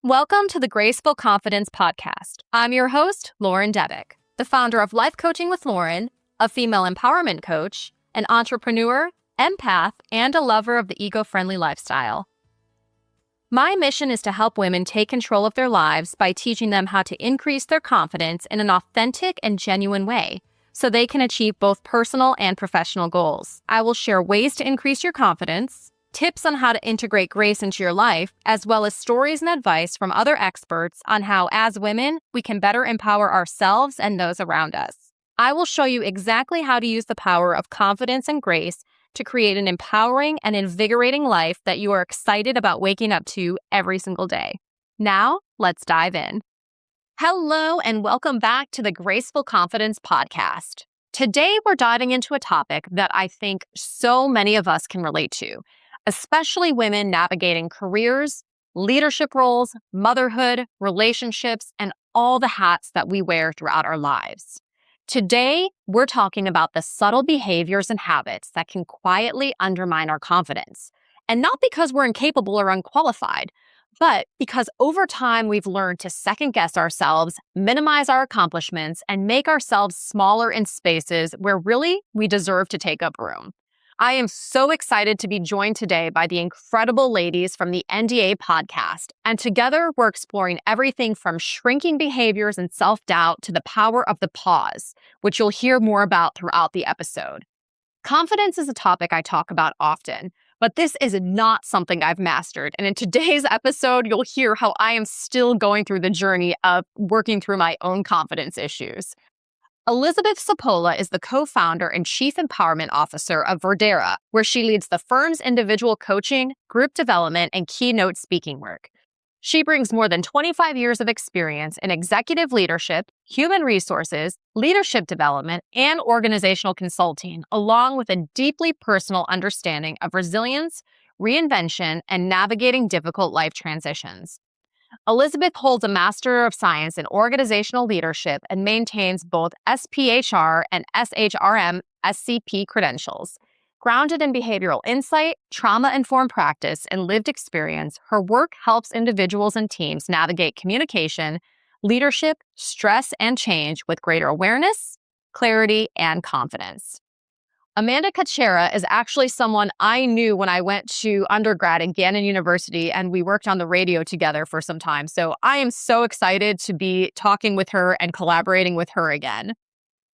Welcome to the Graceful Confidence Podcast. I'm your host, Lauren Debick, the founder of Life Coaching with Lauren, a female empowerment coach, an entrepreneur, empath, and a lover of the eco-friendly lifestyle. My mission is to help women take control of their lives by teaching them how to increase their confidence in an authentic and genuine way so they can achieve both personal and professional goals. I will share ways to increase your confidence, tips on how to integrate grace into your life, as well as stories and advice from other experts on how, as women, we can better empower ourselves and those around us. I will show you exactly how to use the power of confidence and grace to create an empowering and invigorating life that you are excited about waking up to every single day. Now, let's dive in. Hello, and welcome back to the Graceful Confidence Podcast. Today, we're diving into a topic that I think so many of us can relate to, especially women navigating careers, leadership roles, motherhood, relationships, and all the hats that we wear throughout our lives. Today, we're talking about the subtle behaviors and habits that can quietly undermine our confidence. And not because we're incapable or unqualified, but because over time we've learned to second-guess ourselves, minimize our accomplishments, and make ourselves smaller in spaces where really we deserve to take up room. I am so excited to be joined today by the incredible ladies from the NDA podcast, and together we're exploring everything from shrinking behaviors and self-doubt to the power of the pause, which you'll hear more about throughout the episode. Confidence is a topic I talk about often, but this is not something I've mastered, and in today's episode, you'll hear how I am still going through the journey of working through my own confidence issues. Elizabeth Cipolla is the co-founder and chief empowerment officer of Verdera, where she leads the firm's individual coaching, group development, and keynote speaking work. She brings more than 25 years of experience in executive leadership, human resources, leadership development, and organizational consulting, along with a deeply personal understanding of resilience, reinvention, and navigating difficult life transitions. Elizabeth holds a Master of Science in Organizational Leadership and maintains both SPHR and SHRM SCP credentials. Grounded in behavioral insight, trauma-informed practice, and lived experience, her work helps individuals and teams navigate communication, leadership, stress, and change with greater awareness, clarity, and confidence. Amanda Kochirka is actually someone I knew when I went to undergrad at Gannon University, and we worked on the radio together for some time. So I am so excited to be talking with her and collaborating with her again.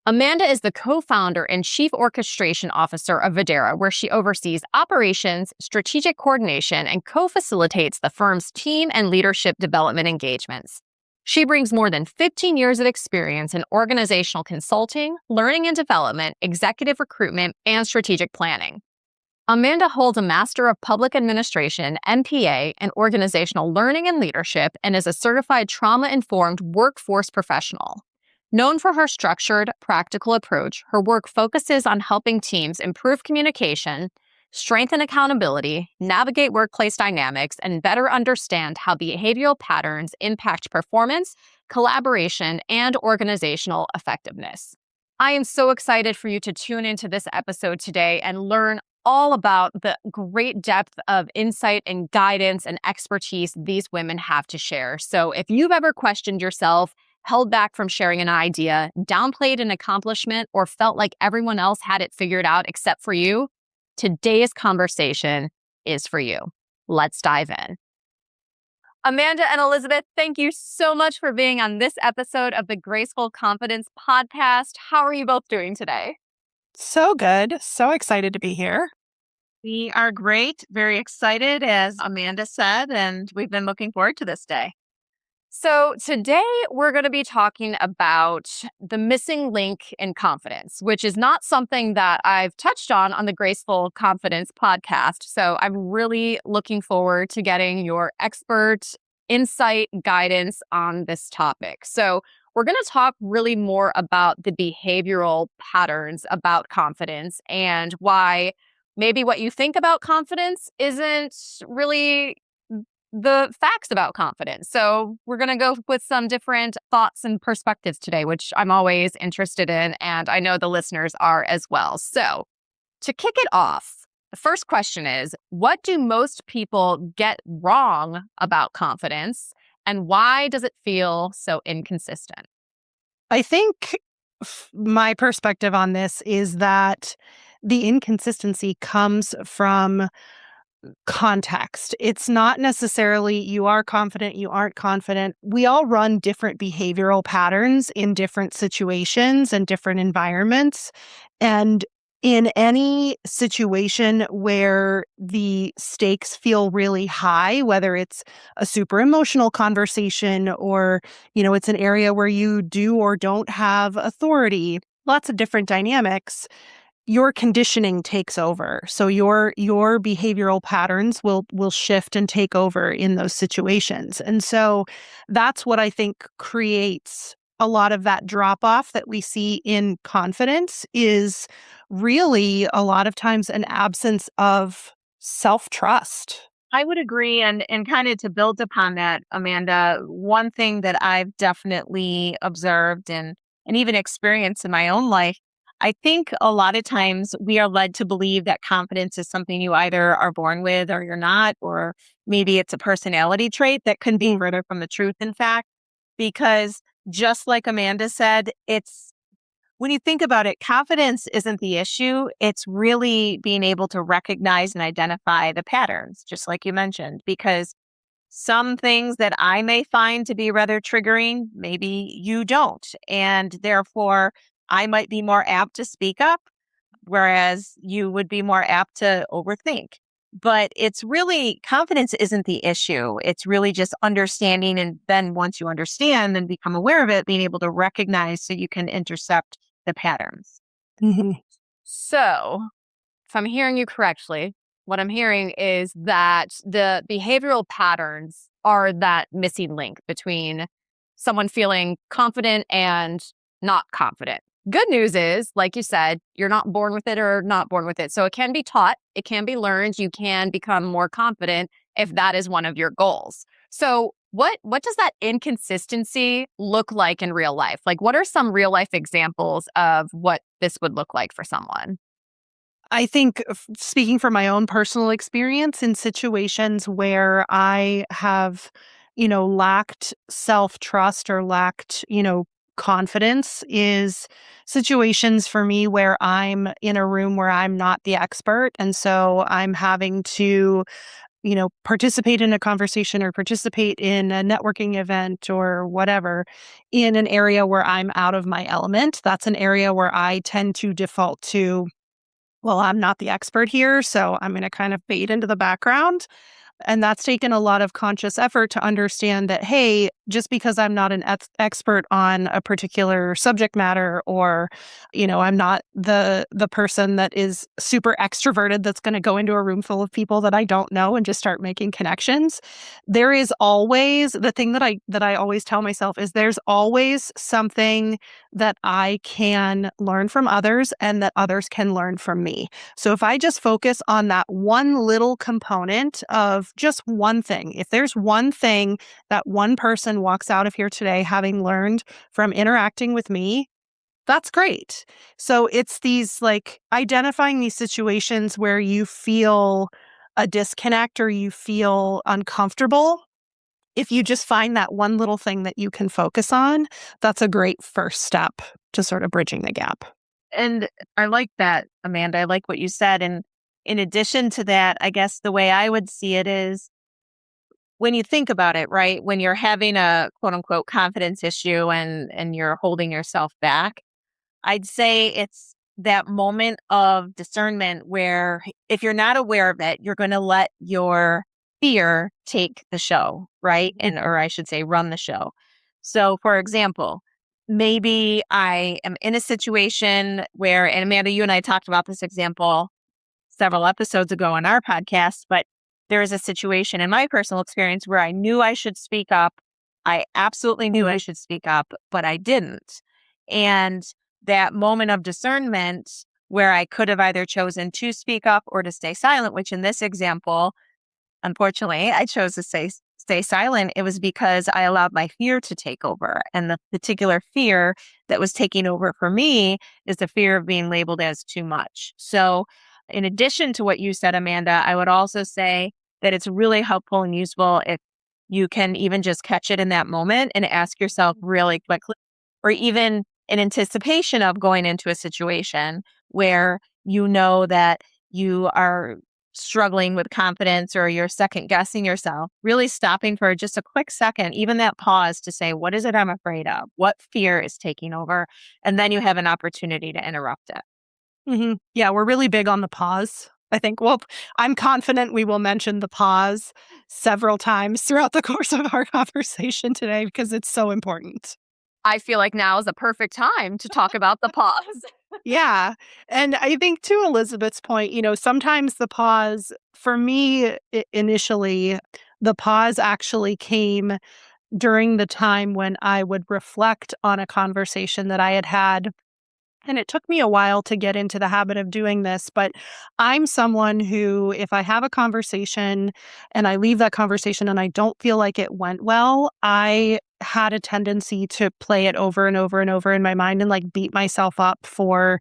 Amanda is the co-founder and chief orchestration officer of Verdera, where she oversees operations, strategic coordination, and co-facilitates the firm's team and leadership development engagements. She brings more than 15 years of experience in organizational consulting, learning and development, executive recruitment, and strategic planning. Amanda holds a Master of Public Administration, MPA, in Organizational Learning and Leadership, and is a certified trauma-informed workforce professional. Known for her structured, practical approach, her work focuses on helping teams improve communication, strengthen accountability, navigate workplace dynamics, and better understand how behavioral patterns impact performance, collaboration, and organizational effectiveness. I am so excited for you to tune into this episode today and learn all about the great depth of insight and guidance and expertise these women have to share. So if you've ever questioned yourself, held back from sharing an idea, downplayed an accomplishment, or felt like everyone else had it figured out except for you, today's conversation is for you. Let's dive in. Amanda and Elizabeth, thank you so much for being on this episode of the Graceful Confidence Podcast. How are you both doing today? So good. So excited to be here. We are great. Very excited, as Amanda said, and we've been looking forward to this day. So today we're going to be talking about the missing link in confidence, which is not something that I've touched on the Graceful Confidence podcast. So I'm really looking forward to getting your expert insight, guidance on this topic. So we're going to talk really more about the behavioral patterns about confidence and why maybe what you think about confidence isn't really the facts about confidence. So we're going to go with some different thoughts and perspectives today, which I'm always interested in, and I know the listeners are as well. So to kick it off, the first question is, what do most people get wrong about confidence? And why does it feel so inconsistent? I think my perspective on this is that the inconsistency comes from context. It's not necessarily you are confident, you aren't confident. We all run different behavioral patterns in different situations and different environments. And in any situation where the stakes feel really high, whether it's a super emotional conversation or, it's an area where you do or don't have authority, lots of different dynamics, your conditioning takes over. So your behavioral patterns will shift and take over in those situations. And so that's what I think creates a lot of that drop off that we see in confidence is really a lot of times an absence of self-trust. I would agree. And kind of to build upon that, Amanda, one thing that I've definitely observed and even experienced in my own life, I think a lot of times we are led to believe that confidence is something you either are born with or you're not, or maybe it's a personality trait that can be further from the truth, in fact, because just like Amanda said, it's when you think about it, confidence isn't the issue. It's really being able to recognize and identify the patterns, just like you mentioned, because some things that I may find to be rather triggering, maybe you don't. And therefore, I might be more apt to speak up, whereas you would be more apt to overthink. But it's really, confidence isn't the issue. It's really just understanding. And then once you understand and become aware of it, being able to recognize so you can intercept the patterns. Mhm. So, if I'm hearing you correctly, what I'm hearing is that the behavioral patterns are that missing link between someone feeling confident and not confident. Good news is, like you said, you're not born with it or not born with it. So it can be taught, it can be learned, you can become more confident if that is one of your goals. So what does that inconsistency look like in real life? Like what are some real life examples of what this would look like for someone? I think speaking from my own personal experience in situations where I have, lacked self-trust or lacked, confidence is situations for me where I'm in a room where I'm not the expert. And so I'm having to, participate in a conversation or participate in a networking event or whatever in an area where I'm out of my element. That's an area where I tend to default to, well, I'm not the expert here, so I'm going to kind of fade into the background. And that's taken a lot of conscious effort to understand that, hey, just because I'm not an expert on a particular subject matter, or, I'm not the person that is super extroverted that's going to go into a room full of people that I don't know and just start making connections. There is always the thing that I always tell myself is there's always something that I can learn from others and that others can learn from me. So if I just focus on that one little component of just one thing, if there's one thing that one person walks out of here today having learned from interacting with me, that's great. So it's these like identifying these situations where you feel a disconnect or you feel uncomfortable. If you just find that one little thing that you can focus on, that's a great first step to sort of bridging the gap. And I like that, Amanda. I like what you said. And in addition to that, I guess the way I would see it is when you think about it, right? When you're having a quote unquote confidence issue and you're holding yourself back, I'd say it's that moment of discernment where if you're not aware of it, you're going to let your fear take the show, right? And, or I should say, run the show. So, for example, maybe I am in a situation where, and Amanda, you and I talked about this example several episodes ago on our podcast, but there is a situation in my personal experience where I knew I should speak up. I absolutely knew I should speak up, but I didn't. And that moment of discernment where I could have either chosen to speak up or to stay silent, which in this example, unfortunately, I chose to stay silent. It was because I allowed my fear to take over. And the particular fear that was taking over for me is the fear of being labeled as too much. So in addition to what you said, Amanda, I would also say that it's really helpful and useful if you can even just catch it in that moment and ask yourself really quickly, or even in anticipation of going into a situation where you know that you are struggling with confidence or you're second guessing yourself, really stopping for just a quick second, even that pause to say, what is it I'm afraid of? What fear is taking over? And then you have an opportunity to interrupt it. Yeah, we're really big on the pause. I think, well, I'm confident we will mention the pause several times throughout the course of our conversation today because it's so important. I feel like now is the perfect time to talk about the pause. Yeah. And I think to Elizabeth's point, sometimes the pause for me initially, the pause actually came during the time when I would reflect on a conversation that I had had. And it took me a while to get into the habit of doing this, but I'm someone who, if I have a conversation and I leave that conversation and I don't feel like it went well, I had a tendency to play it over and over and over in my mind and like beat myself up for,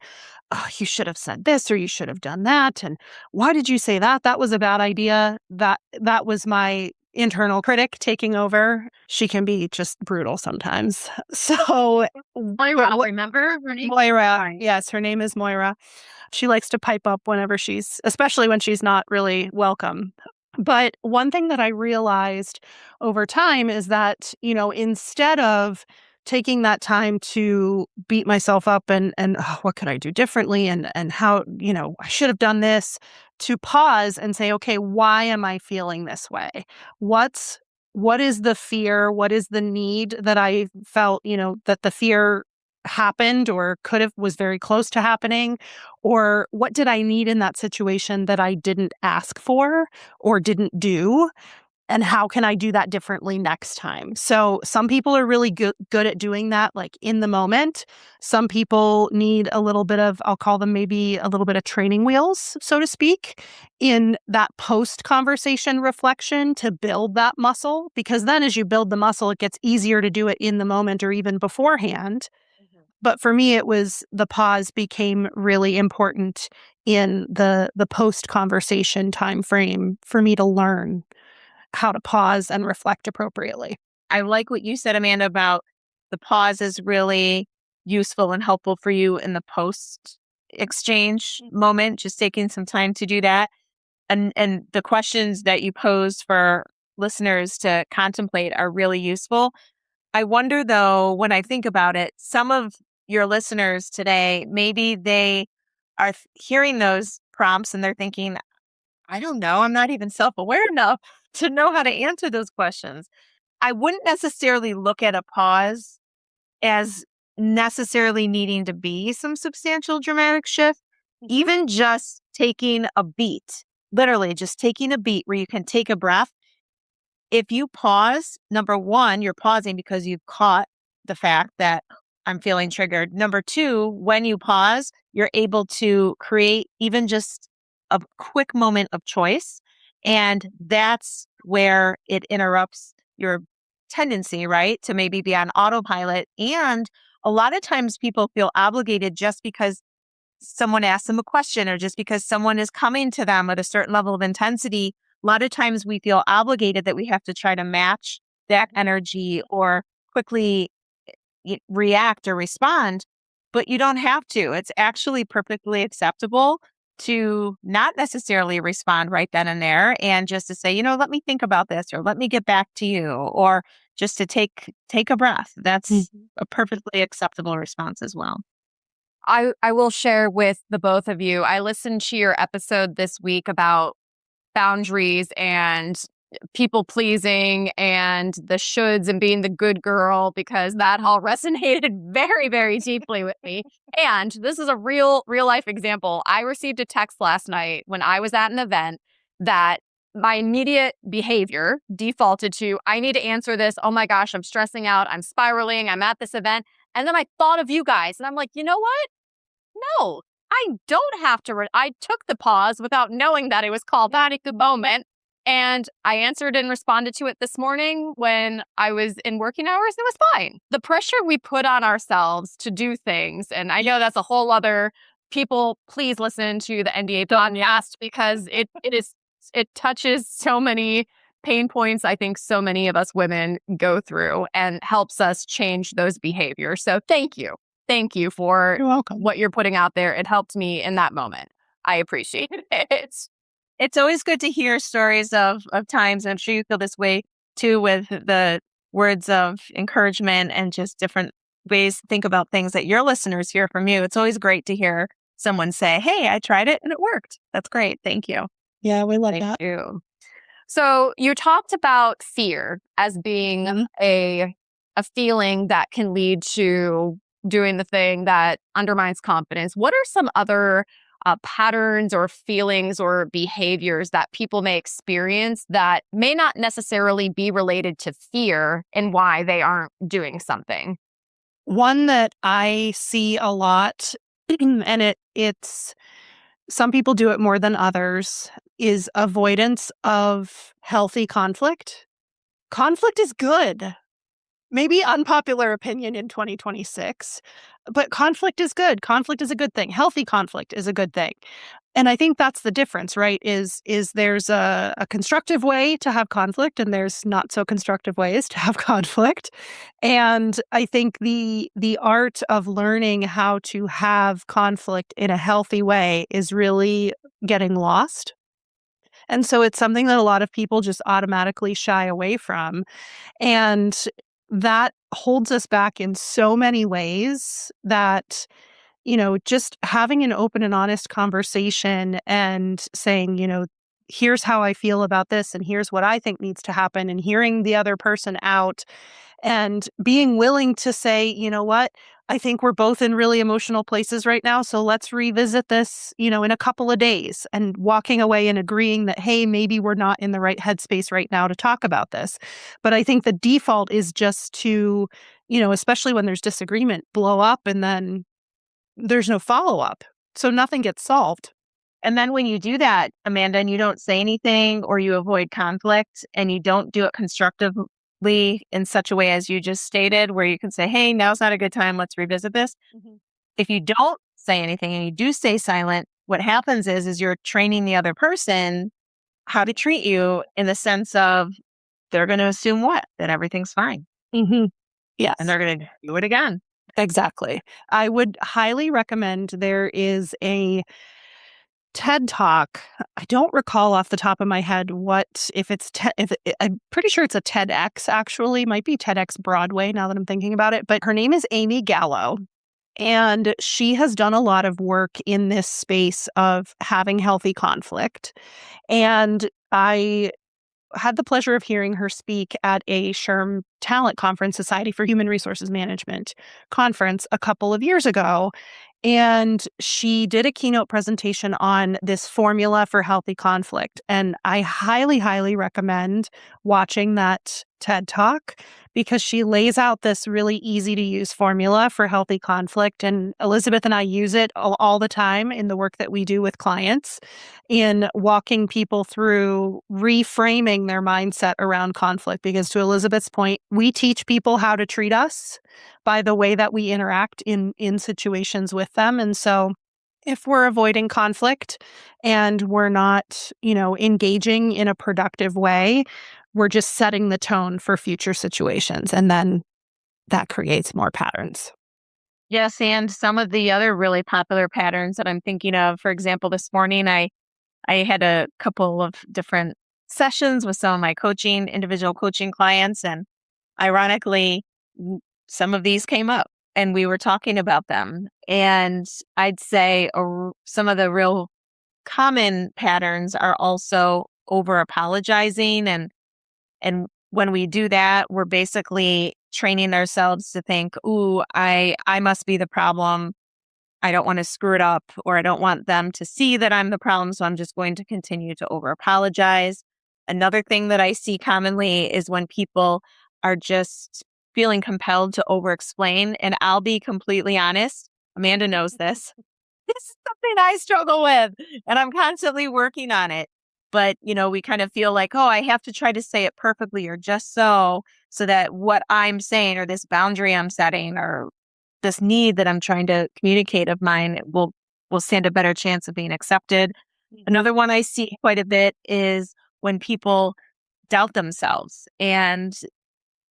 oh, you should have said this or you should have done that. And why did you say that? That was a bad idea. That was my internal critic taking over. She can be just brutal sometimes. So Moira, remember her name? Moira. Yes, her name is Moira. She likes to pipe up whenever especially when she's not really welcome. But one thing that I realized over time is that, instead of taking that time to beat myself up and "Oh, what could I do differently and how, I should have done this, to pause and say, okay, why am I feeling this way? What's what is the fear? What is the need that I felt, that the fear happened or was very close to happening? Or what did I need in that situation that I didn't ask for or didn't do? And how can I do that differently next time? So some people are really good at doing that, like in the moment. Some people need a little bit of, I'll call them maybe a little bit of training wheels, so to speak, in that post-conversation reflection to build that muscle. Because then as you build the muscle, it gets easier to do it in the moment or even beforehand. But for me, the pause became really important in the post-conversation time frame for me to learn how to pause and reflect appropriately. I like what you said, Amanda, about the pause is really useful and helpful for you in the post exchange moment, just taking some time to do that. And the questions that you posed for listeners to contemplate are really useful. I wonder though, when I think about it, some of your listeners today, maybe they are hearing those prompts and they're thinking, I don't know, I'm not even self-aware enough to know how to answer those questions. I wouldn't necessarily look at a pause as necessarily needing to be some substantial dramatic shift, even just taking a beat, literally just taking a beat where you can take a breath. If you pause, number one, you're pausing because you've caught the fact that I'm feeling triggered. Number two, when you pause, you're able to create even just a quick moment of choice. And that's where it interrupts your tendency, right, to maybe be on autopilot. And a lot of times people feel obligated just because someone asks them a question or just because someone is coming to them at a certain level of intensity. A lot of times we feel obligated that we have to try to match that energy or quickly react or respond, but you don't have to. It's actually perfectly acceptable to not necessarily respond right then and there and just to say, let me think about this or let me get back to you or just to take a breath. That's a perfectly acceptable response as well. I will share with the both of you. I listened to your episode this week about boundaries and people pleasing and the shoulds and being the good girl because that all resonated very, very deeply with me. And this is a real life example. I received a text last night when I was at an event that my immediate behavior defaulted to, I need to answer this. Oh my gosh, I'm stressing out. I'm spiraling. I'm at this event. And then I thought of you guys and I'm like, you know what? No, I don't have to. I took the pause without knowing that it was called that at the moment. And I answered and responded to it this morning when I was in working hours. It was fine. The pressure we put on ourselves to do things, and I know that's a whole other people, please listen to the NBA podcast because it touches so many pain points I think so many of us women go through and helps us change those behaviors. So thank you. Thank you for You're welcome. what you're putting out there. It helped me in that moment. I appreciate it. It's always good to hear stories of times, and I'm sure you feel this way too, with the words of encouragement and just different ways to think about things that your listeners hear from you. It's always great to hear someone say, hey, I tried it and it worked. That's great. Thank you. Yeah, we love Thank that. you. So you talked about fear as being a feeling that can lead to doing the thing that undermines confidence. What are some other patterns or feelings or behaviors that people may experience that may not necessarily be related to fear and why they aren't doing something? One that I see a lot, and it's some people do it more than others, is avoidance of healthy conflict. Conflict is good. Maybe unpopular opinion in 2026, but conflict is good. Conflict is a good thing. Healthy conflict is a good thing. And I think that's the difference, right? Is there's a constructive way to have conflict and there's not so constructive ways to have conflict. And I think the art of learning how to have conflict in a healthy way is really getting lost. And so it's something that a lot of people just automatically shy away from. And that holds us back in so many ways that, just having an open and honest conversation and saying, here's how I feel about this and here's what I think needs to happen, and hearing the other person out and being willing to say, you know what, I think we're both in really emotional places right now. So let's revisit this, in a couple of days, and walking away and agreeing that, hey, maybe we're not in the right headspace right now to talk about this. But I think the default is just to, especially when there's disagreement, blow up and then there's no follow up. So nothing gets solved. And then when you do that, Amanda, and you don't say anything or you avoid conflict and you don't do it constructively in such a way as you just stated, where you can say, hey, now's not a good time. Let's revisit this. If you don't say anything and you do stay silent, what happens is you're training the other person how to treat you, in the sense of they're going to assume what? That everything's fine. Yes. And they're going to do it again. Exactly. I would highly recommend, there is a TED Talk. I don't recall off the top of my head I'm pretty sure it's a TEDx, actually. Might be TEDx Broadway now that I'm thinking about it. But her name is Amy Gallo. And she has done a lot of work in this space of having healthy conflict. And I had the pleasure of hearing her speak at a SHRM Talent Conference, Society for Human Resources Management conference a couple of years ago. And she did a keynote presentation on this formula for healthy conflict. And I highly, highly recommend watching that TED Talk, because she lays out this really easy to use formula for healthy conflict. And Elizabeth and I use it all the time in the work that we do with clients, in walking people through reframing their mindset around conflict. Because to Elizabeth's point, we teach people how to treat us by the way that we interact in situations with them. And so if we're avoiding conflict and we're not, engaging in a productive way, we're just setting the tone for future situations. And then that creates more patterns. Yes, and some of the other really popular patterns that I'm thinking of, for example, this morning, I had a couple of different sessions with some of my individual coaching clients. And ironically, some of these came up and we were talking about them. And I'd say some of the real common patterns are also over apologizing. And when we do that, we're basically training ourselves to think, ooh, I must be the problem. I don't want to screw it up, or I don't want them to see that I'm the problem. So I'm just going to continue to over apologize. Another thing that I see commonly is when people are just feeling compelled to over explain. And I'll be completely honest, Amanda knows this. This is something I struggle with, and I'm constantly working on it. But, we kind of feel like, oh, I have to try to say it perfectly, or just so that what I'm saying, or this boundary I'm setting, or this need that I'm trying to communicate of mine will stand a better chance of being accepted. Another one I see quite a bit is when people doubt themselves, and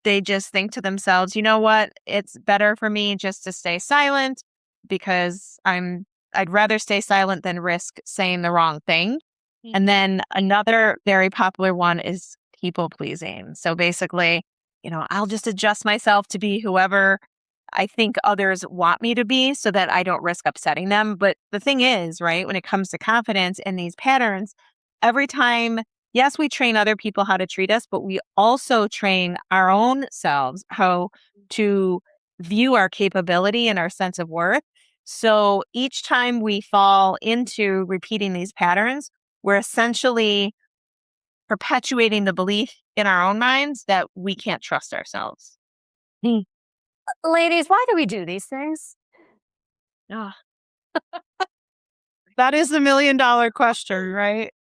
they just think to themselves, you know what, it's better for me just to stay silent because I'd rather stay silent than risk saying the wrong thing. And then another very popular one is people pleasing. So basically, I'll just adjust myself to be whoever I think others want me to be so that I don't risk upsetting them. But the thing is, right, when it comes to confidence and these patterns, every time, yes, we train other people how to treat us, but we also train our own selves how to view our capability and our sense of worth. So each time we fall into repeating these patterns, we're essentially perpetuating the belief in our own minds that we can't trust ourselves. Ladies, why do we do these things? Ah, That is the $1,000,000 question, right?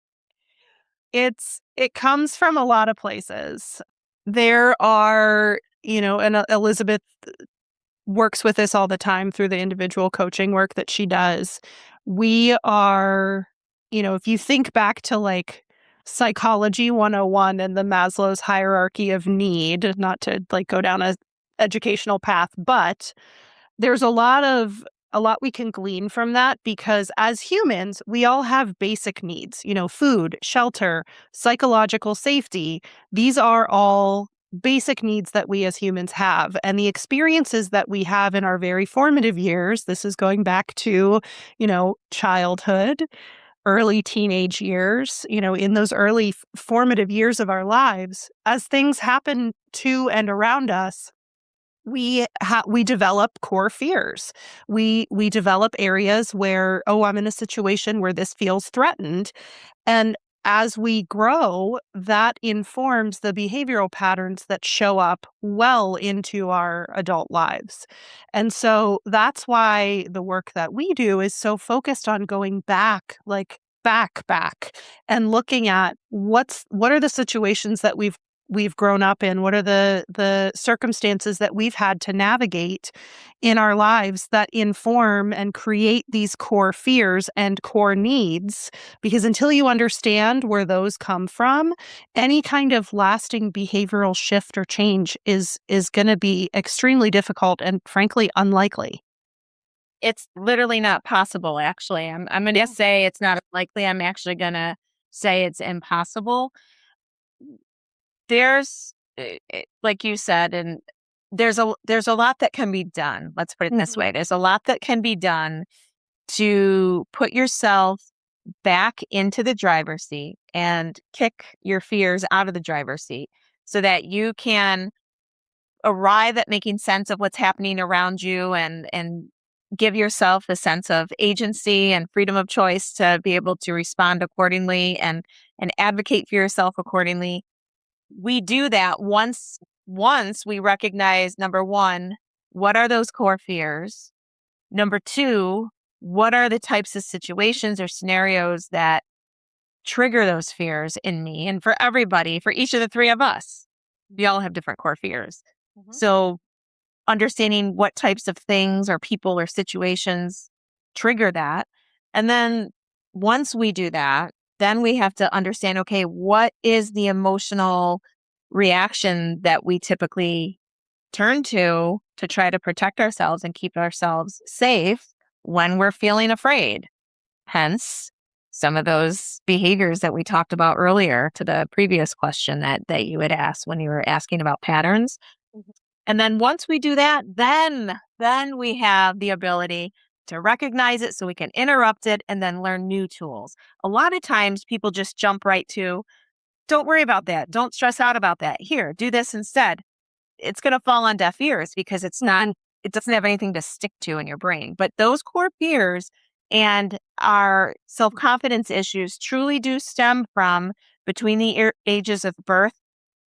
It comes from a lot of places. There are, and Elizabeth works with this all the time through the individual coaching work that she does. We are, if you think back to like psychology 101 and the Maslow's hierarchy of need, not to like go down a educational path, but there's a lot we can glean from that because as humans, we all have basic needs, food, shelter, psychological safety. These are all basic needs that we as humans have. And the experiences that we have in our very formative years, this is going back to, childhood, early teenage years, in those early formative years of our lives, as things happen to and around us, we develop core fears. We develop areas where, oh, I'm in a situation where this feels threatened. And as we grow, that informs the behavioral patterns that show up well into our adult lives. And so that's why the work that we do is so focused on going back, like back, and looking at what are the situations that we've grown up in, what are the circumstances that we've had to navigate in our lives that inform and create these core fears and core needs. Because until you understand where those come from, any kind of lasting behavioral shift or change is going to be extremely difficult and frankly unlikely. it's literally not possible, actually. I'm going to say it's not likely. I'm actually going to say it's impossible. There's, like you said, and there's a lot that can be done. Let's put it this way. There's a lot that can be done to put yourself back into the driver's seat and kick your fears out of the driver's seat so that you can arrive at making sense of what's happening around you and give yourself a sense of agency and freedom of choice to be able to respond accordingly and advocate for yourself accordingly. We do that once we recognize, number one, what are those core fears? Number two, what are the types of situations or scenarios that trigger those fears in me and for everybody, for each of the three of us? We all have different core fears. So understanding what types of things or people or situations trigger that. And then once we do that, then we have to understand, okay, what is the emotional reaction that we typically turn to try to protect ourselves and keep ourselves safe when we're feeling afraid? Hence, some of those behaviors that we talked about earlier to the previous question that you had asked when you were asking about patterns. And then once we do that, then we have the ability to recognize it so we can interrupt it and then learn new tools. A lot of times people just jump right to, don't worry about that. Don't stress out about that. Here, do this instead. It's going to fall on deaf ears because it doesn't have anything to stick to in your brain. But those core fears and our self-confidence issues truly do stem from between the ages of birth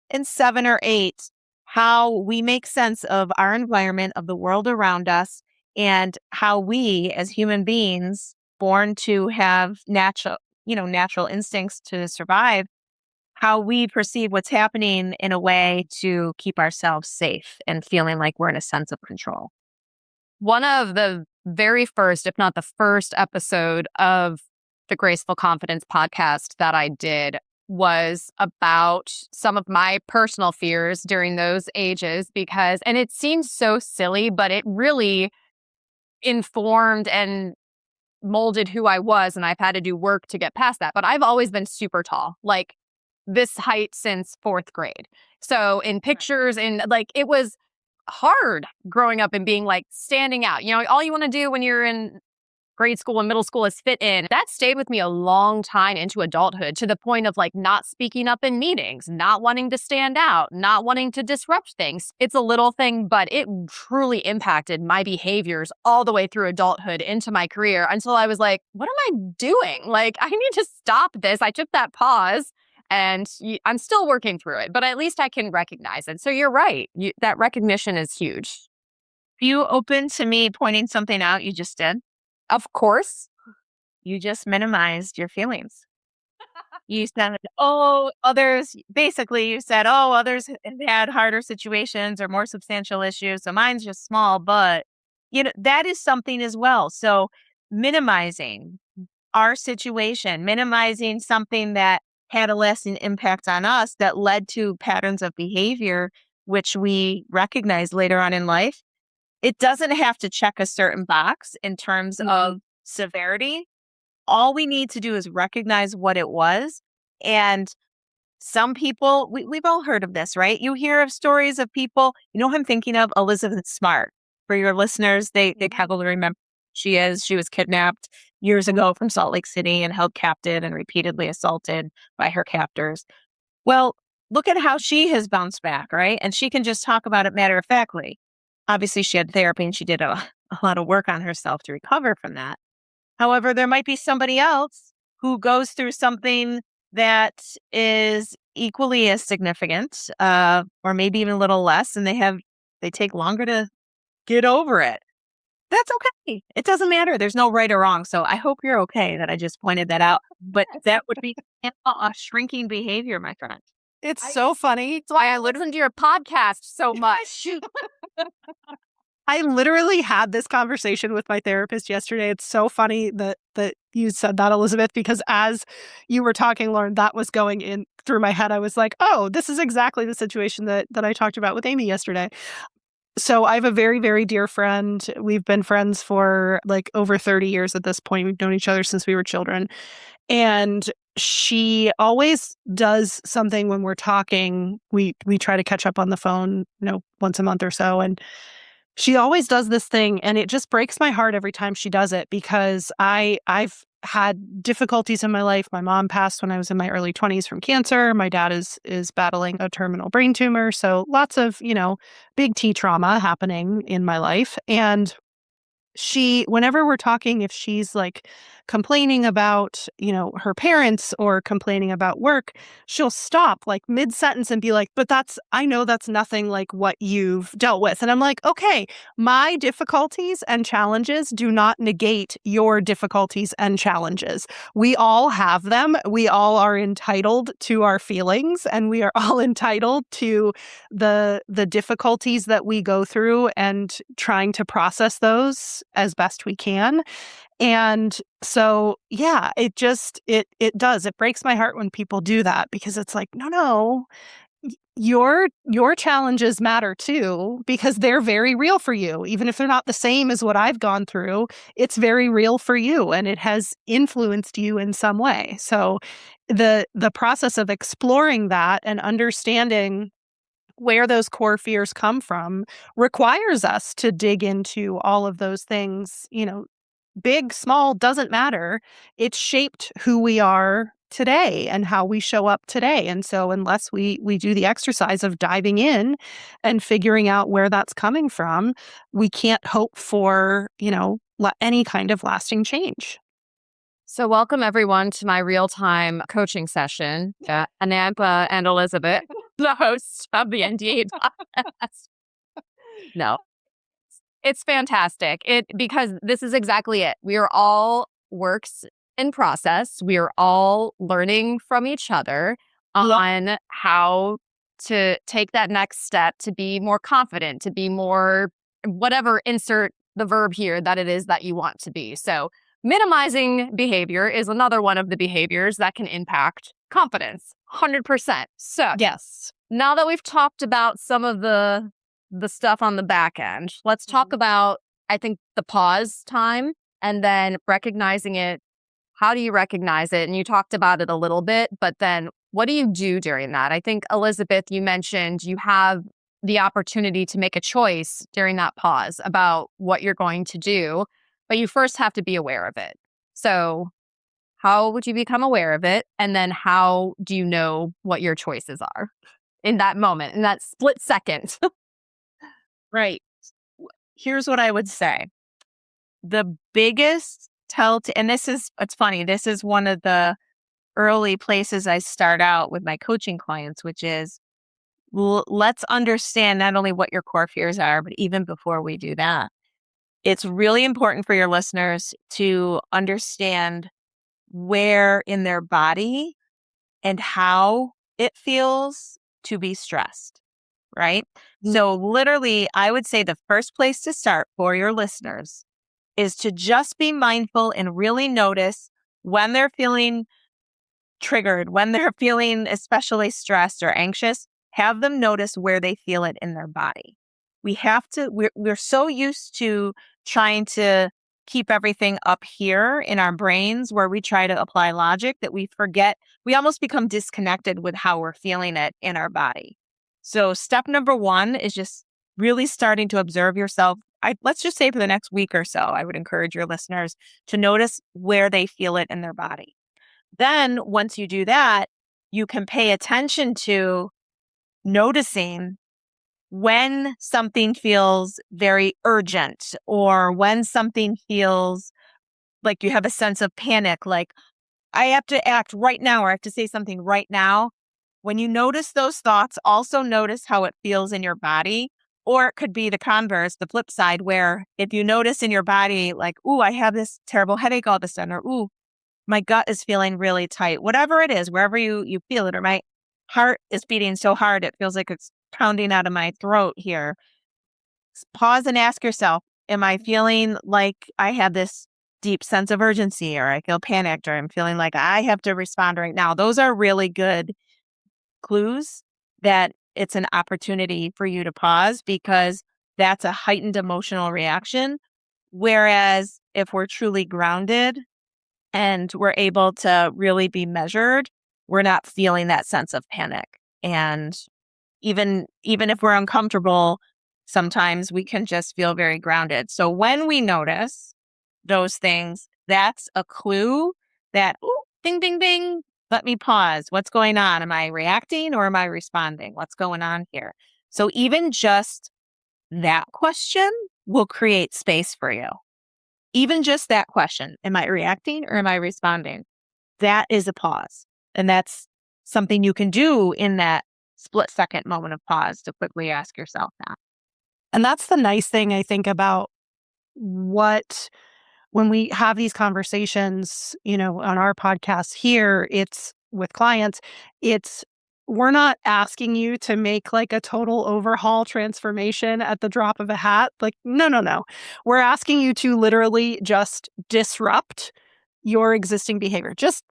and 7 or 8, how we make sense of our environment, of the world around us, and how we as human beings born to have natural instincts to survive, how we perceive what's happening in a way to keep ourselves safe and feeling like we're in a sense of control. One of the very first, if not the first episode of the Graceful Confidence podcast that I did was about some of my personal fears during those ages and it seems so silly, but it really informed and molded who I was, and I've had to do work to get past that. But I've always been super tall, like this height since fourth grade. So in pictures and like it was hard growing up and being like standing out. All you want to do when you're in grade school and middle school is fit in. That stayed with me a long time into adulthood, to the point of like not speaking up in meetings, not wanting to stand out, not wanting to disrupt things. It's a little thing, but it truly impacted my behaviors all the way through adulthood into my career, until I was like, what am I doing? Like, I need to stop this. I took that pause and I'm still working through it, but at least I can recognize it. So you're right. That recognition is huge. Are you open to me pointing something out you just did? Of course. You just minimized your feelings. You said, others have had harder situations or more substantial issues. So mine's just small, but that is something as well. So minimizing our situation, minimizing something that had a lasting impact on us that led to patterns of behavior, which we recognize later on in life. It doesn't have to check a certain box in terms of severity. All we need to do is recognize what it was. And some people, we've all heard of this, right? You hear of stories of people, who I'm thinking of? Elizabeth Smart. For your listeners, they probably remember she was kidnapped years ago from Salt Lake City and held captive and repeatedly assaulted by her captors. Well, look at how she has bounced back, right? And she can just talk about it matter-of-factly. Obviously, she had therapy and she did a lot of work on herself to recover from that. However, there might be somebody else who goes through something that is equally as significant, or maybe even a little less, and they take longer to get over it. That's okay. It doesn't matter. There's no right or wrong. So I hope you're okay that I just pointed that out. But that would be a shrinking behavior, my friend. It's so funny. That's why I listen to your podcast so much. I literally had this conversation with my therapist yesterday. It's so funny that you said that, Elizabeth, because as you were talking, Lauren, that was going in through my head. I was like, oh, this is exactly the situation that I talked about with Amy yesterday. So I have a very, very dear friend. We've been friends for like over 30 years at this point. We've known each other since we were children. And she always does something when we're talking. We try to catch up on the phone, once a month or so. And she always does this thing, and it just breaks my heart every time she does it, because I've had difficulties in my life. My mom passed when I was in my early 20s from cancer. My dad is battling a terminal brain tumor. So lots of, big T trauma happening in my life. And whenever we're talking, if she's like complaining about, her parents or complaining about work, she'll stop like mid-sentence and be like, but I know that's nothing like what you've dealt with. And I'm like, okay, my difficulties and challenges do not negate your difficulties and challenges. We all have them. We all are entitled to our feelings, and we are all entitled to the difficulties that we go through and trying to process those as best we can. And so, yeah, it does. It breaks my heart when people do that, because it's like, no, your challenges matter too, because they're very real for you. Even if they're not the same as what I've gone through, it's very real for you, and it has influenced you in some way. So the process of exploring that and understanding where those core fears come from requires us to dig into all of those things, big, small, doesn't matter. It's shaped who we are today and how we show up today. And so unless we do the exercise of diving in and figuring out where that's coming from, we can't hope for, any kind of lasting change. So welcome everyone to my real-time coaching session. Anampa and Elizabeth, the hosts of the NDA podcast. No, it's fantastic. Because this is exactly it. We are all works in process. We are all learning from each other on how to take that next step to be more confident, to be more whatever, insert the verb here that it is that you want to be. So minimizing behavior is another one of the behaviors that can impact confidence, 100%. So Yes. now that we've talked about some of the stuff on the back end, let's talk about, I think, the pause time and then recognizing it. How do you recognize it? And you talked about it a little bit, but then what do you do during that? I think, Elizabeth, you mentioned you have the opportunity to make a choice during that pause about what you're going to do, but you first have to be aware of it. So how would you become aware of it? And then how do you know what your choices are in that moment, in that split second? Right. Here's what I would say. The biggest and it's funny, this is one of the early places I start out with my coaching clients, which is let's understand not only what your core fears are, but even before we do that, it's really important for your listeners to understand where in their body and how it feels to be stressed, right? So literally, I would say the first place to start for your listeners is to just be mindful and really notice when they're feeling triggered, when they're feeling especially stressed or anxious, have them notice where they feel it in their body. We're so used to trying to keep everything up here in our brains where we try to apply logic that we forget, we almost become disconnected with how we're feeling it in our body. So step number one is just really starting to observe yourself. Let's just say for the next week or so, I would encourage your listeners to notice where they feel it in their body. Then once you do that, you can pay attention to noticing when something feels very urgent or when something feels like you have a sense of panic, like I have to act right now or I have to say something right now. When you notice those thoughts, also notice how it feels in your body. Or it could be the converse, the flip side, where if you notice in your body, like, ooh, I have this terrible headache all of a sudden, or ooh, my gut is feeling really tight, whatever it is, wherever you feel it, or my heart is beating so hard, it feels like it's pounding out of my throat here. Pause and ask yourself, am I feeling like I have this deep sense of urgency, or I feel panicked, or I'm feeling like I have to respond right now? Those are really good clues that it's an opportunity for you to pause because that's a heightened emotional reaction. Whereas if we're truly grounded and we're able to really be measured, we're not feeling that sense of panic. And even if we're uncomfortable, sometimes we can just feel very grounded. So when we notice those things, that's a clue that, ooh, ding, ding, ding, let me pause. What's going on? Am I reacting or am I responding? What's going on here? So even just that question will create space for you. Even just that question, am I reacting or am I responding? That is a pause. And that's something you can do in that split second moment of pause to quickly ask yourself that. And that's the nice thing, I think, about when we have these conversations, on our podcast here, it's with clients, we're not asking you to make like a total overhaul transformation at the drop of a hat. Like, no, no, no. We're asking you to literally just disrupt your existing behavior. Just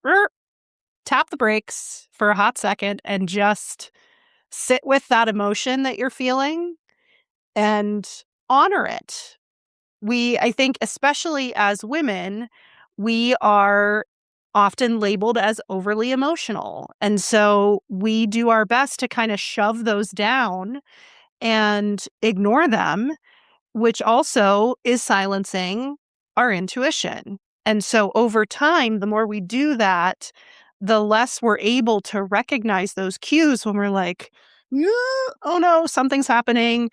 tap the brakes for a hot second and just sit with that emotion that you're feeling and honor it. I think, especially as women, we are often labeled as overly emotional. And so we do our best to kind of shove those down and ignore them, which also is silencing our intuition. And so over time, the more we do that, the less we're able to recognize those cues when we're like, "Yeah, oh no, something's happening."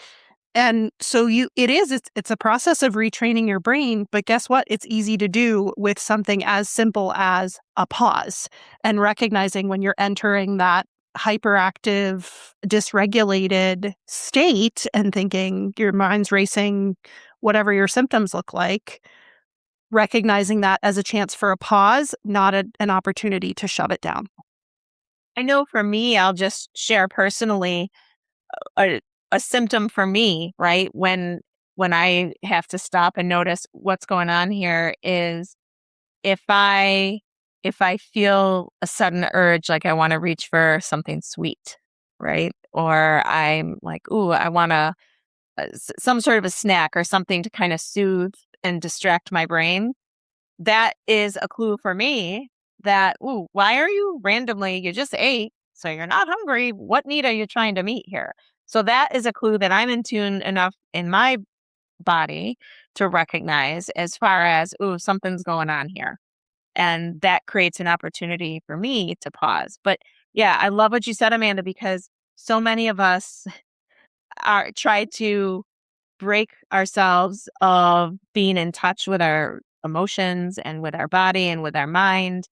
And so it's a process of retraining your brain, but guess what? It's easy to do with something as simple as a pause and recognizing when you're entering that hyperactive, dysregulated state and thinking your mind's racing, whatever your symptoms look like, recognizing that as a chance for a pause, not an opportunity to shove it down. I know for me, I'll just share personally a, a symptom for me, right? When I have to stop and notice what's going on here is if I if I feel a sudden urge, like I want to reach for something sweet, right? Or I'm like, ooh, I want some sort of a snack or something to kind of soothe and distract my brain. That is a clue for me that, ooh, why are you randomly, you just ate, so you're not hungry. What need are you trying to meet here? So that is a clue that I'm in tune enough in my body to recognize as far as, ooh, something's going on here. And that creates an opportunity for me to pause. But yeah, I love what you said, Amanda, because so many of us are try to break ourselves of being in touch with our emotions and with our body and with our mind,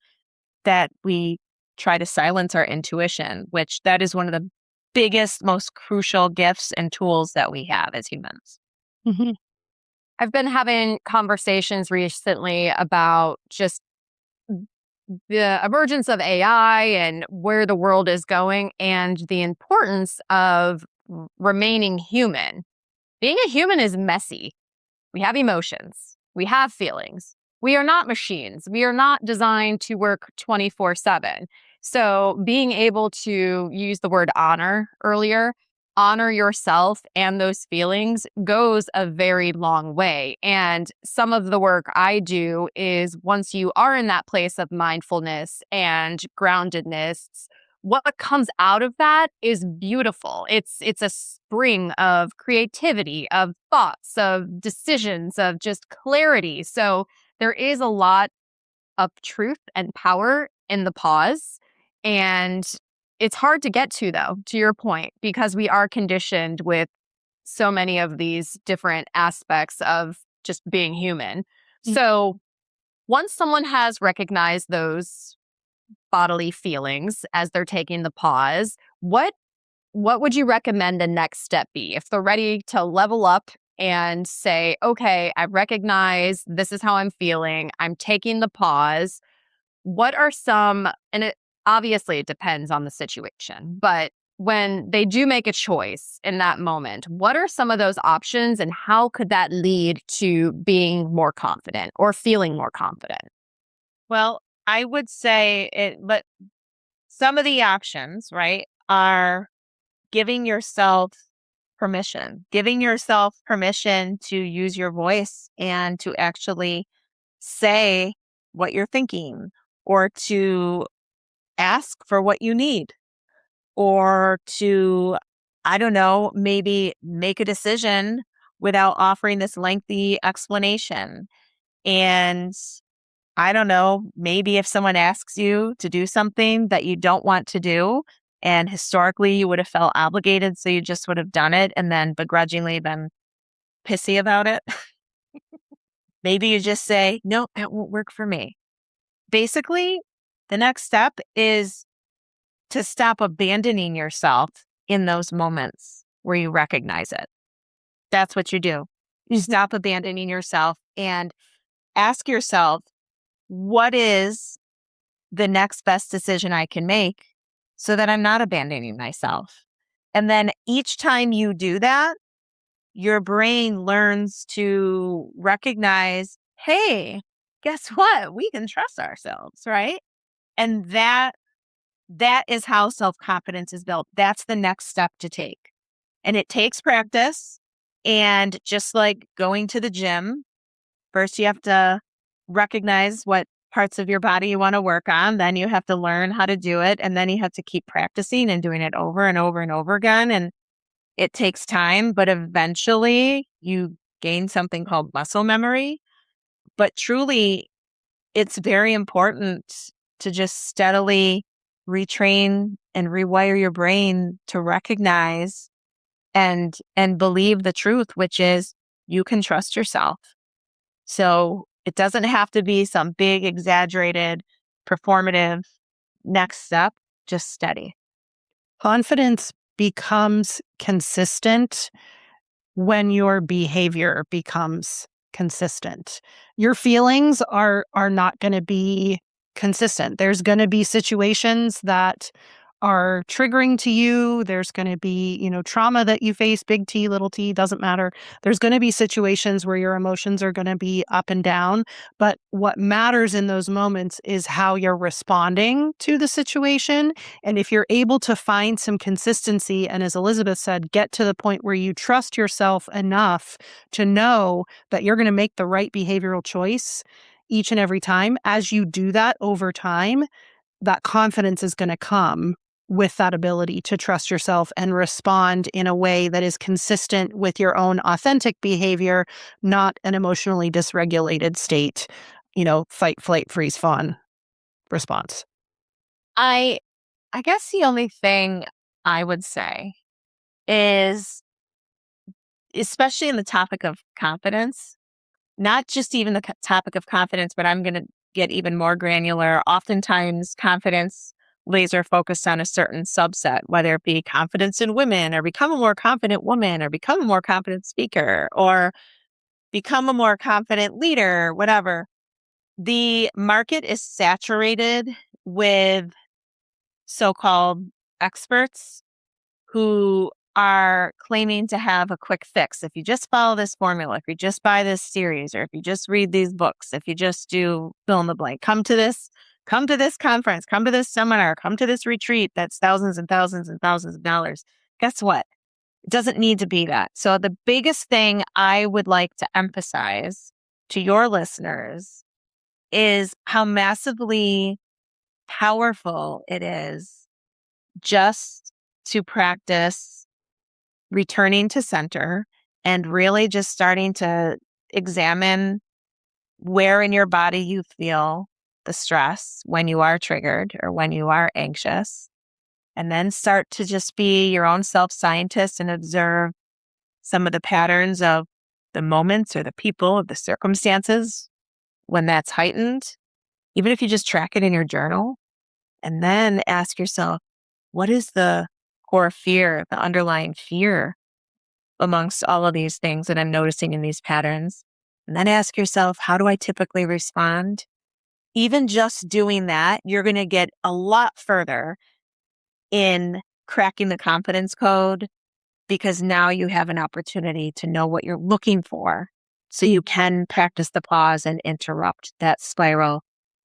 that we try to silence our intuition, which that is one of the biggest, most crucial gifts and tools that we have as humans. Mhm. I've been having conversations recently about just the emergence of AI and where the world is going and the importance of remaining human. Being a human is messy. We have emotions. We have feelings. We are not machines. We are not designed to work 24/7. So, being able to use the word honor earlier, honor yourself and those feelings goes a very long way. And some of the work I do is once you are in that place of mindfulness and groundedness, what comes out of that is beautiful. It's a spring of creativity, of thoughts, of decisions, of just clarity. So there is a lot of truth and power in the pause. And it's hard to get to, though, to your point, because we are conditioned with so many of these different aspects of just being human. Mm. So once someone has recognized those bodily feelings as they're taking the pause, what would you recommend the next step be if they're ready to level up and say, okay, I recognize this is how I'm feeling, I'm taking the pause? What are some, and it obviously it depends on the situation, but when they do make a choice in that moment, what are some of those options and how could that lead to being more confident or feeling more confident? Well, I would say it, but some of the options, right, are giving yourself permission to use your voice and to actually say what you're thinking, or to ask for what you need, or to, I don't know, maybe make a decision without offering this lengthy explanation. And I don't know, maybe if someone asks you to do something that you don't want to do, and historically you would have felt obligated, so you just would have done it and then begrudgingly been pissy about it. Maybe you just say, no, it won't work for me. Basically, the next step is to stop abandoning yourself in those moments where you recognize it. That's what you do. You stop abandoning yourself and ask yourself, what is the next best decision I can make so that I'm not abandoning myself? And then each time you do that, your brain learns to recognize, hey, guess what? We can trust ourselves, right? And that is how self-confidence is built. That's the next step to take. And it takes practice. And just like going to the gym, first you have to recognize what parts of your body you want to work on. Then you have to learn how to do it. And then you have to keep practicing and doing it over and over and over again. And it takes time, but eventually you gain something called muscle memory. But truly, it's very important to just steadily retrain and rewire your brain to recognize and believe the truth, which is you can trust yourself. So it doesn't have to be some big, exaggerated, performative next step, just steady. Confidence becomes consistent when your behavior becomes consistent. Your feelings are not going to be consistent. There's going to be situations that are triggering to you. There's going to be, trauma that you face, big T, little t, doesn't matter. There's going to be situations where your emotions are going to be up and down. But what matters in those moments is how you're responding to the situation. And if you're able to find some consistency, and as Elizabeth said, get to the point where you trust yourself enough to know that you're going to make the right behavioral choice each and every time, as you do that over time, that confidence is going to come with that ability to trust yourself and respond in a way that is consistent with your own authentic behavior, not an emotionally dysregulated state, fight, flight, freeze, fawn response. I guess the only thing I would say is, especially in the topic of confidence, not just even the topic of confidence, but I'm going to get even more granular. Oftentimes, confidence laser focused on a certain subset, whether it be confidence in women, or become a more confident woman, or become a more confident speaker, or become a more confident leader, whatever. The market is saturated with so-called experts who are claiming to have a quick fix. If you just follow this formula, if you just buy this series, or if you just read these books, if you just do fill in the blank, come to this conference, come to this seminar, come to this retreat that's thousands and thousands and thousands of dollars. Guess what? It doesn't need to be that. So the biggest thing I would like to emphasize to your listeners is how massively powerful it is just to practice returning to center and really just starting to examine where in your body you feel the stress when you are triggered or when you are anxious. And then start to just be your own self-scientist and observe some of the patterns of the moments or the people or the circumstances when that's heightened, even if you just track it in your journal. And then ask yourself, what is the core fear, the underlying fear amongst all of these things that I'm noticing in these patterns? And then ask yourself, how do I typically respond? Even just doing that, you're going to get a lot further in cracking the confidence code, because now you have an opportunity to know what you're looking for. So you can practice the pause and interrupt that spiral.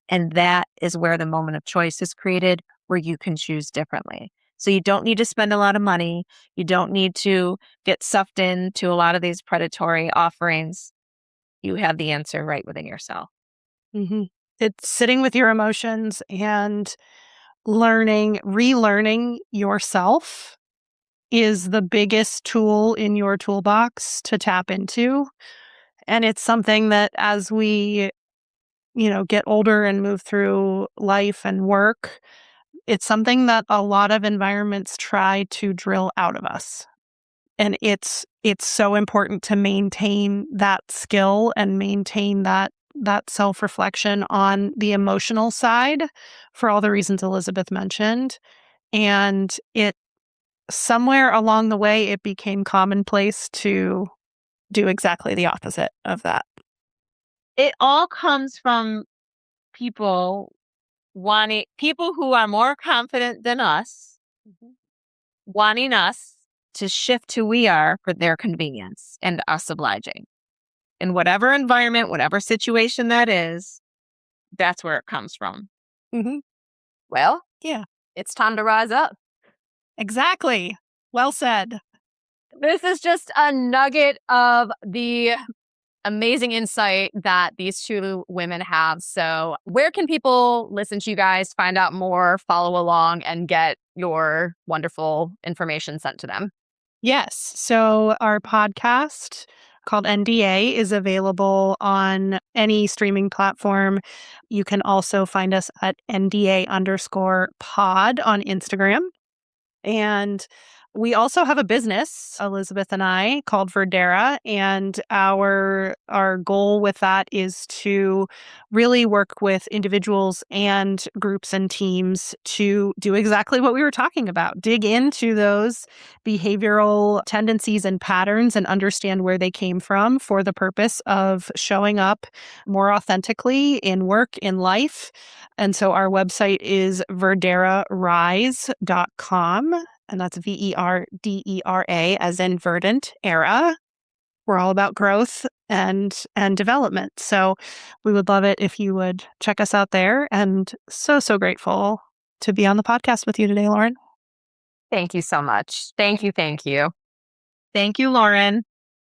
And that is where the moment of choice is created, where you can choose differently. So you don't need to spend a lot of money. You don't need to get sucked into a lot of these predatory offerings. You have the answer right within yourself. Mm-hmm. It's sitting with your emotions and relearning yourself is the biggest tool in your toolbox to tap into. And it's something that as we, get older and move through life and work, it's something that a lot of environments try to drill out of us. And it's so important to maintain that skill and maintain that self-reflection on the emotional side for all the reasons Elizabeth mentioned. And it somewhere along the way, it became commonplace to do exactly the opposite of that. It all comes from people who are more confident than us, wanting us to shift who we are for their convenience and us obliging. In whatever environment, whatever situation that is, that's where it comes from. Mm-hmm. Well, Yeah, it's time to rise up. exactly. Well said. This is just a nugget of the amazing insight that these two women have. So where can people listen to you guys, find out more, follow along, and get your wonderful information sent to them? Yes. So our podcast called NDA is available on any streaming platform. You can also find us at NDA_pod on Instagram. And we also have a business, Elizabeth and I, called Verdera, and our goal with that is to really work with individuals and groups and teams to do exactly what we were talking about. Dig into those behavioral tendencies and patterns and understand where they came from for the purpose of showing up more authentically in work, in life. And so our website is verderarise.com. And that's VERDERA as in verdant era. We're all about growth and development. So we would love it if you would check us out there. And so grateful to be on the podcast with you today, Lauren. Thank you so much. Thank you. Thank you, Lauren.